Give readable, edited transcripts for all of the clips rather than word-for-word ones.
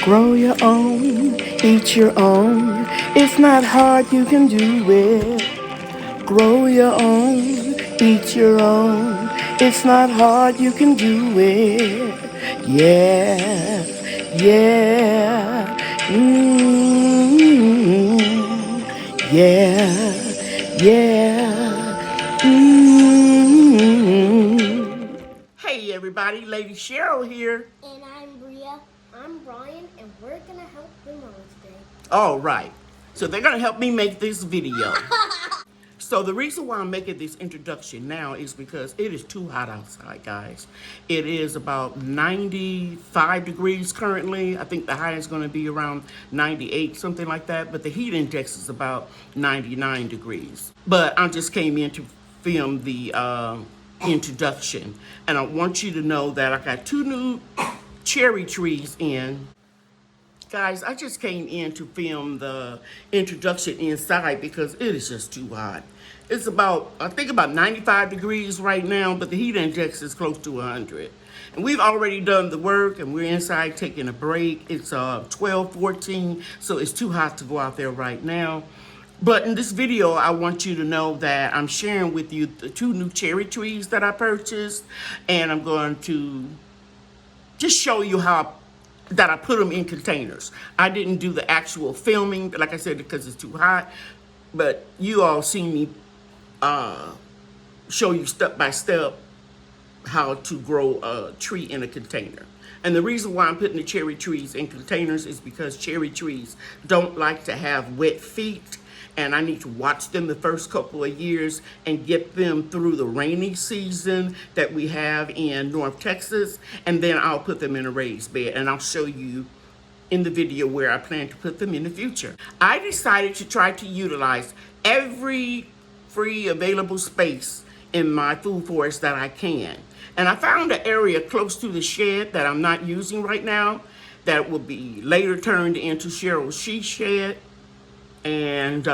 Grow your own, eat your own. It's not hard, you can do it. Grow your own, eat your own. It's not hard, you can do it. Yeah, yeah. Yeah, yeah. Hey everybody, Lady Cheryl here. And I'm Bria. I'm Brian, and we're gonna help the mama today. All right, so they're gonna help me make this video. So the reason why I'm making this introduction now is because it is too hot outside, guys. It is about 95 degrees currently. I think the high is going to be around 98, something like that. But the heat index is about 99 degrees. But I just came in to film the introduction. And I want you to know that I got 2 new cherry trees in. Guys, I just came in to film the introduction inside because it is just too hot. It's about, I think about 95 degrees right now, but the heat index is close to 100. And we've already done the work and we're inside taking a break. It's 12:14, so it's too hot to go out there right now. But in this video, I want you to know that I'm sharing with you the 2 new cherry trees that I purchased. And I'm going to just show you how that I put them in containers. I didn't do the actual filming, like I said, because it's too hot. But you all seen me show you step by step how to grow a tree in a container. And the reason why I'm putting the cherry trees in containers is because cherry trees don't like to have wet feet. And I need to watch them the first couple of years and get them through the rainy season that we have in North Texas. And then I'll put them in a raised bed and I'll show you in the video where I plan to put them in the future. I decided to try to utilize every free available space in my food forest that I can. And I found an area close to the shed that I'm not using right now that will be later turned into Cheryl's she shed. And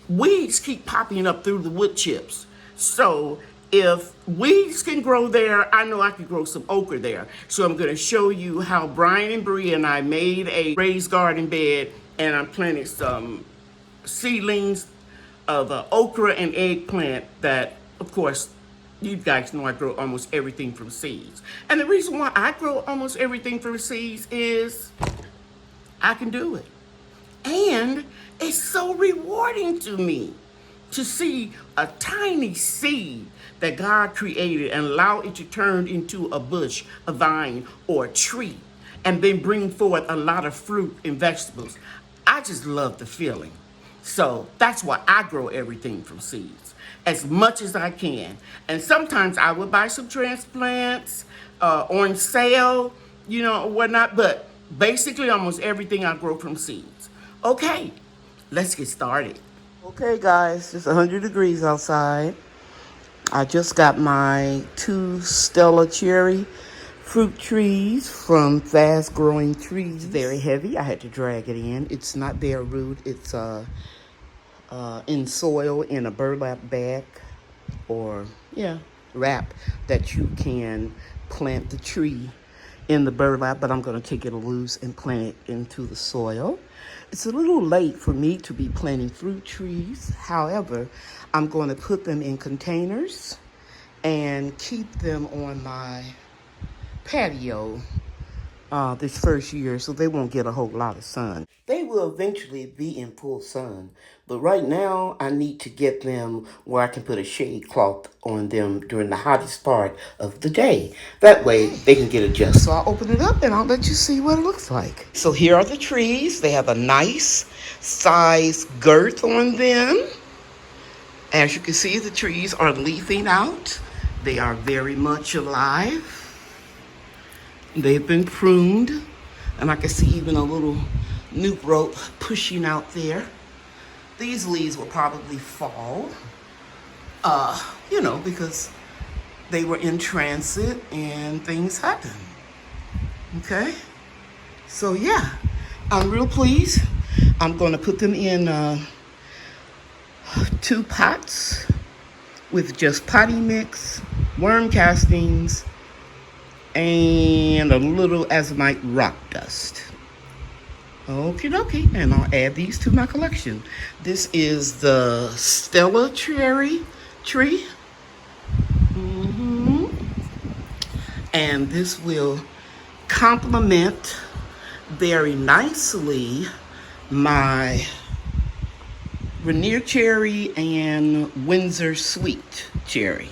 weeds keep popping up through the wood chips. So if weeds can grow there, I know I can grow some okra there. So I'm going to show you how Brian and Bria and I made a raised garden bed, and I planted some seedlings of okra and eggplant that, of course, you guys know I grow almost everything from seeds. And the reason why I grow almost everything from seeds is I can do it. And it's so rewarding to me to see a tiny seed that God created and allow it to turn into a bush, a vine, or a tree, and then bring forth a lot of fruit and vegetables. I just love the feeling. So that's why I grow everything from seeds as much as I can. And sometimes I would buy some transplants on sale, you know, or whatnot, but basically almost everything I grow from seeds. Okay, let's get started. Okay, guys, it's 100 degrees outside. I just got my 2 Stella Cherry fruit trees from Fast Growing Trees. Very heavy. I had to drag it in. It's not bare root. It's in soil in a burlap bag or, wrap that you can plant the tree in the burlap, but I'm going to take it loose and plant it into the soil. It's a little late for me to be planting fruit trees. However, I'm going to put them in containers and keep them on my patio this first year so they won't get a whole lot of sun. They will eventually be in full sun, but right now I need to get them where I can put a shade cloth on them during the hottest part of the day. That way they can get adjusted. So I'll open it up and I'll let you see what it looks like. So here are the trees. They have a nice size girth on them. As you can see, the trees are leafing out. They are very much alive. They've been pruned, and I can see even a little new growth pushing out there. These leaves will probably fall, because they were in transit and things happen. Okay? So yeah, I'm real pleased. I'm going to put them in 2 pots with just potting mix, worm castings, and a little azonite rock dust. Okie dokie, and I'll add these to my collection. This is the Stella Cherry Tree. And this will complement very nicely my Rainier Cherry and Windsor Sweet Cherry.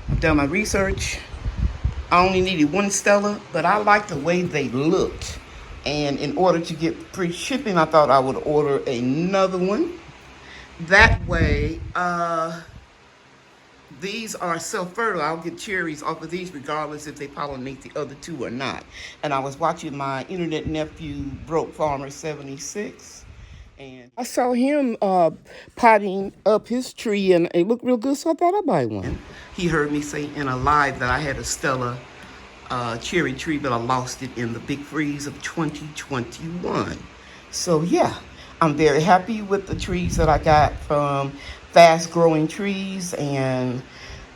I've done my research. I only needed one Stella, but I like the way they looked. And in order to get free shipping, I thought I would order another one. That way, these are self-fertile. I'll get cherries off of these regardless if they pollinate the other two or not. And I was watching my internet nephew, Broke Farmer 76. And I saw him potting up his tree, and it looked real good, so I thought I'd buy one. He heard me say in a live that I had a Stella cherry tree, but I lost it in the big freeze of 2021. So yeah, I'm very happy with the trees that I got from Fast Growing Trees, and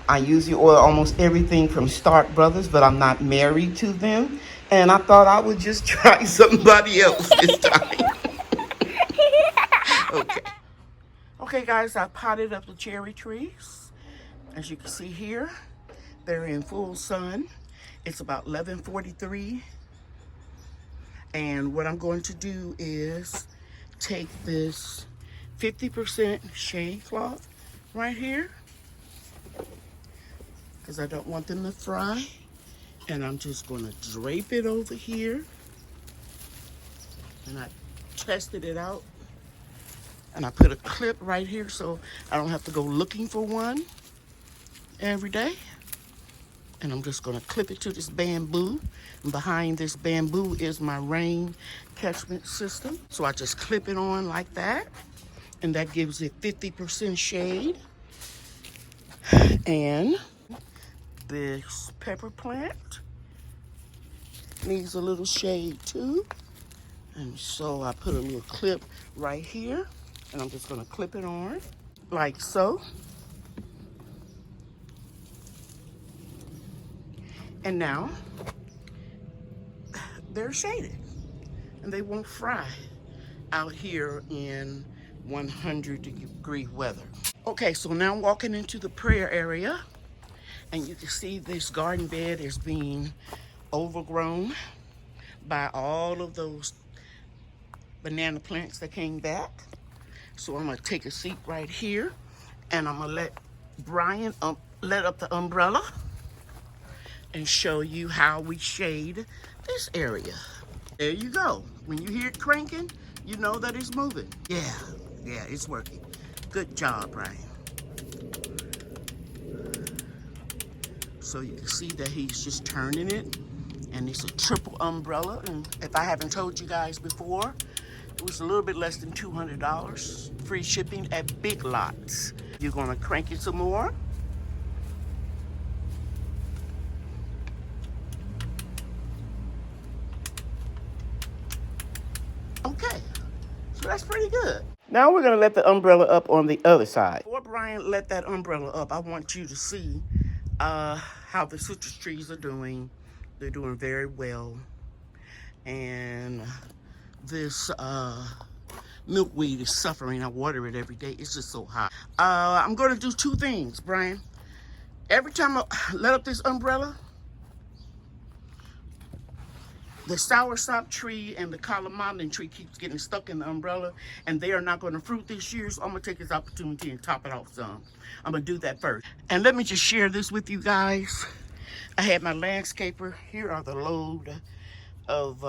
I usually order almost everything from Stark Brothers, but I'm not married to them. And I thought I would just try somebody else this time. Okay. Okay, guys, I potted up the cherry trees. As you can see here, they're in full sun. It's about 11:43. And what I'm going to do is take this 50% shade cloth right here, because I don't want them to fry. And I'm just going to drape it over here. And I tested it out. And I put a clip right here so I don't have to go looking for one every day. And I'm just going to clip it to this bamboo. And behind this bamboo is my rain catchment system. So I just clip it on like that. And that gives it 50% shade. And this pepper plant needs a little shade too. And so I put a little clip right here. And I'm just going to clip it on like so. And now they're shaded. And they won't fry out here in 100-degree weather. Okay, so now I'm walking into the prayer area, and you can see this garden bed is being overgrown by all of those banana plants that came back. So I'm gonna take a seat right here, and I'm gonna let Brian let up the umbrella and show you how we shade this area. There you go. When you hear it cranking, you know that it's moving. Yeah, it's working. Good job, Brian. So you can see that he's just turning it, and it's a triple umbrella. And if I haven't told you guys before, it was a little bit less than $200. Free shipping at Big Lots. You're gonna crank it some more. Okay, so that's pretty good. Now we're gonna let the umbrella up on the other side. Before Brian let that umbrella up, I want you to see how the citrus trees are doing. They're doing very well. And this milkweed is suffering. I water it every day. It's just so hot. I'm gonna do two things, Brian. Every time I let up this umbrella, the soursop tree and the calamandan tree keeps getting stuck in the umbrella, and they are not going to fruit this year, so I'm going to take this opportunity and top it off some. I'm going to do that first. And let me just share this with you guys. I had my landscaper. Here are the load of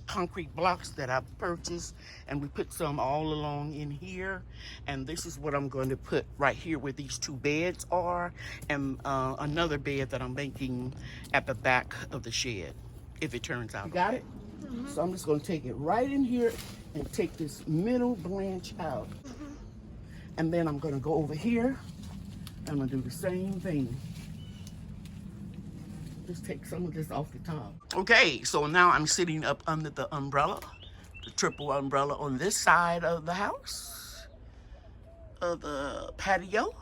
concrete blocks that I purchased, and we put some all along in here. And this is what I'm going to put right here where these two beds are, and another bed that I'm making at the back of the shed, if it turns out. You got it? Mm-hmm. So I'm just going to take it right in here and take this middle branch out. Mm-hmm. And then I'm going to go over here. I'm going to do the same thing. Just take some of this off the top. Okay, so now I'm sitting up under the umbrella, the triple umbrella on this side of the house, of the patio.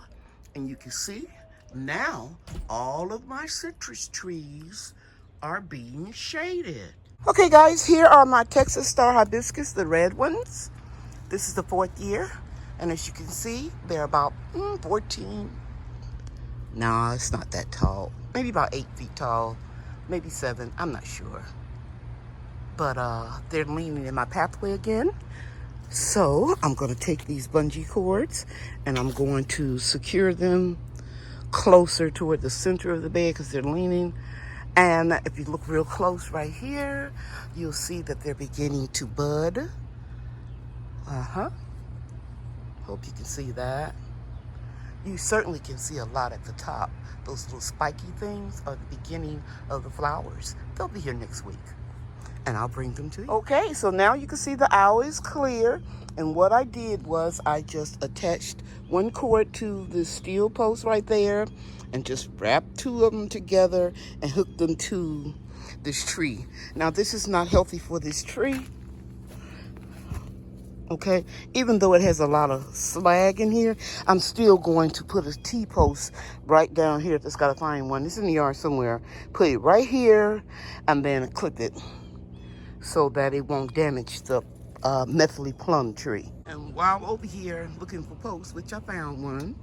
And you can see now all of my citrus trees are being shaded. Okay guys, here are my Texas Star Hibiscus, the red ones. This is the 4th year, and as you can see, they're about 14. No, it's not that tall. Maybe about 8 feet tall, maybe 7, I'm not sure. But they're leaning in my pathway again. So I'm gonna take these bungee cords and I'm going to secure them closer toward the center of the bed because they're leaning. And if you look real close right here, you'll see that they're beginning to bud. Hope you can see that. You certainly can see a lot at the top. Those little spiky things are the beginning of the flowers. They'll be here next week, and I'll bring them to you. Okay, so now you can see the owl is clear. And what I did was I just attached one cord to the steel post right there and just wrapped 2 of them together and hooked them to this tree. Now, this is not healthy for this tree. Okay, even though it has a lot of slag in here, I'm still going to put a T-post right down here. Just gotta find one. It's in the yard somewhere. Put it right here and then clip it so that it won't damage the methylene plum tree. And while over here looking for posts, which I found one,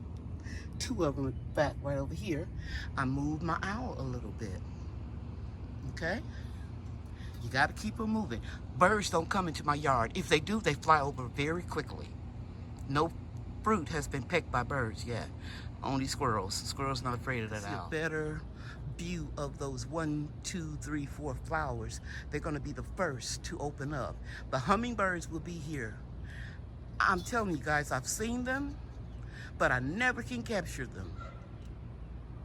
2 of them back right over here, I moved my owl a little bit. Okay? You got to keep them moving. Birds don't come into my yard. If they do, they fly over very quickly. No fruit has been picked by birds yet. Only squirrels. Squirrels not afraid of that owl. A better view of those 1, 2, 3, 4 flowers. They're going to be the first to open up. The hummingbirds will be here. I'm telling you guys, I've seen them, but I never can capture them.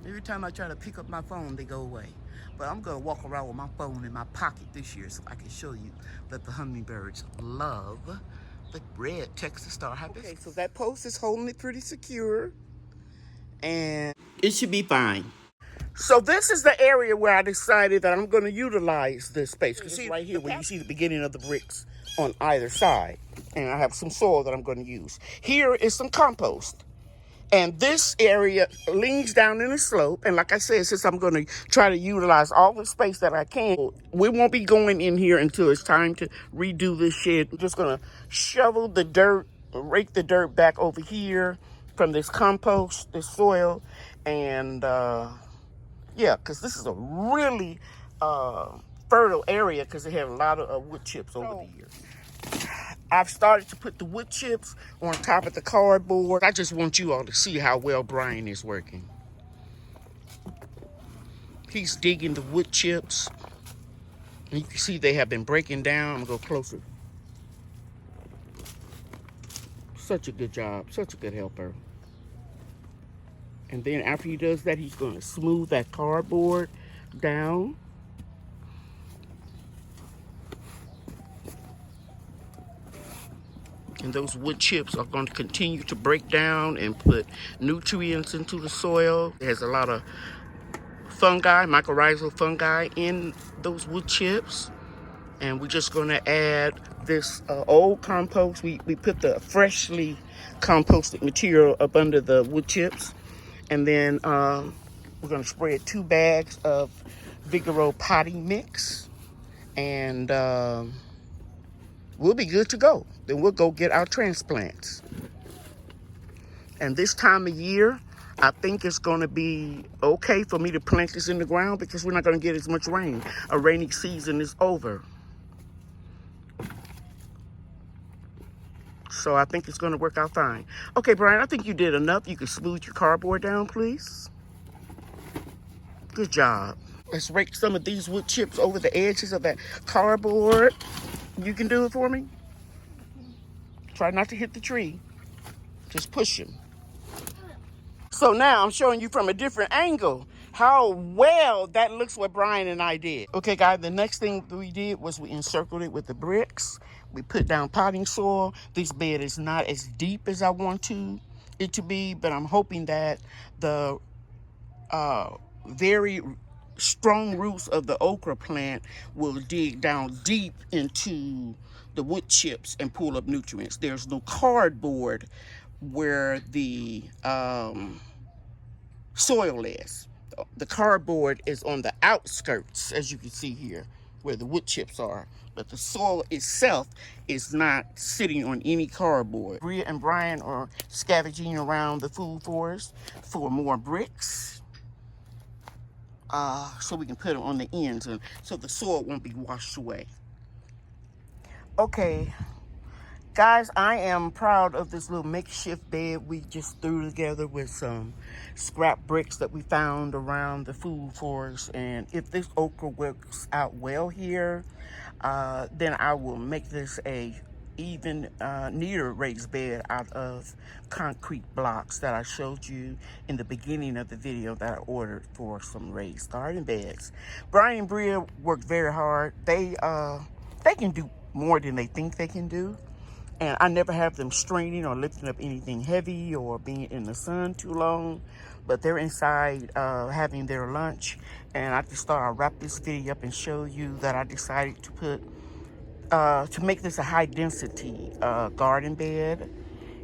Every time I try to pick up my phone, they go away. But I'm gonna walk around with my phone in my pocket this year so I can show you that the hummingbirds love the Red Texas Star Hibiscus. Okay, so that post is holding it pretty secure, and it should be fine. So this is the area where I decided that I'm gonna utilize this space. You see right here where you see the beginning of the bricks on either side. And I have some soil that I'm gonna use. Here is some compost. And this area leans down in a slope. And like I said, since I'm going to try to utilize all the space that I can, we won't be going in here until it's time to redo this shed. I'm just going to shovel the dirt, rake the dirt back over here from this compost, this soil. And yeah, because this is a really fertile area because they have a lot of wood chips over the years. I've started to put the wood chips on top of the cardboard. I just want you all to see how well Brian is working. He's digging the wood chips. And you can see they have been breaking down. I'm gonna go closer. Such a good job, such a good helper. And then after he does that, he's gonna smooth that cardboard down. And those wood chips are going to continue to break down and put nutrients into the soil. There's a lot of fungi, mycorrhizal fungi in those wood chips. And we're just going to add this old compost. We put the freshly composted material up under the wood chips. And then we're going to spread 2 bags of Vigoro potting mix. And we'll be good to go. Then we'll go get our transplants. And this time of year, I think it's going to be okay for me to plant this in the ground because we're not going to get as much rain. Our rainy season is over. So I think it's going to work out fine. Okay, Brian, I think you did enough. You can smooth your cardboard down, please. Good job. Let's rake some of these wood chips over the edges of that cardboard. You can do it for me? Try not to hit the tree. Just push him. So now I'm showing you from a different angle how well that looks what Brian and I did. Okay, guys, the next thing we did was we encircled it with the bricks. We put down potting soil. This bed is not as deep as I want it to be, but I'm hoping that the very strong roots of the okra plant will dig down deep into the wood chips and pull up nutrients. There's no cardboard where the soil is. The cardboard is on the outskirts, as you can see here, where the wood chips are. But the soil itself is not sitting on any cardboard. Bria and Brian are scavenging around the food forest for more bricks, so we can put them on the ends, and so the soil won't be washed away. Okay, guys, I am proud of this little makeshift bed we just threw together with some scrap bricks that we found around the food forest. And if this okra works out well here, then I will make this a even neater raised bed out of concrete blocks that I showed you in the beginning of the video that I ordered for some raised garden beds. Brian and Bria worked very hard. They can do more than they think they can do. And I never have them straining or lifting up anything heavy or being in the sun too long. But they're inside having their lunch. And I just thought I'd wrap this video up and show you that I decided to make this a high density garden bed.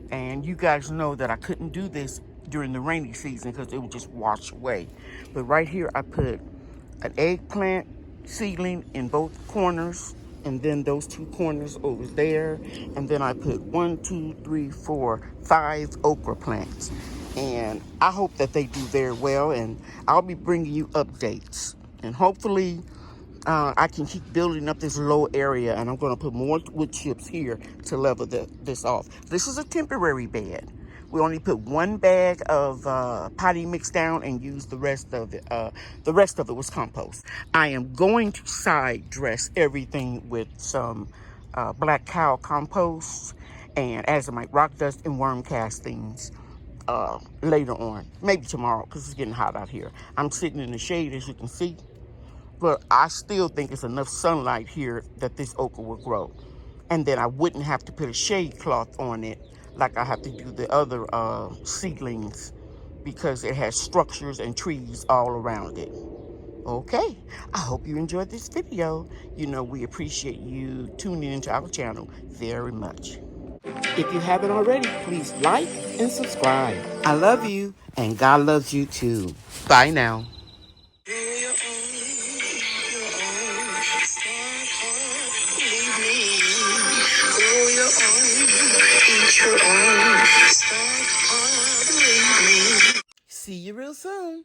And you guys know that I couldn't do this during the rainy season because it would just wash away. But right here I put an eggplant seedling in both corners, and then those two corners over there, and then I put 5 okra plants. And I hope that they do very well, and I'll be bringing you updates. And hopefully I can keep building up this low area, and I'm going to put more wood chips here to level this off. This is a temporary bed. We only put 1 bag of potting mix down and use the rest of it. The rest of it was compost. I am going to side dress everything with some black cow compost and azomite rock dust and worm castings later on. Maybe tomorrow because it's getting hot out here. I'm sitting in the shade, as you can see. But I still think it's enough sunlight here that this okra will grow. And then I wouldn't have to put a shade cloth on it like I have to do the other seedlings, because it has structures and trees all around it. Okay, I hope you enjoyed this video. You know, we appreciate you tuning into our channel very much. If you haven't already, please like and subscribe. I love you, and God loves you too. Bye now. See you real soon.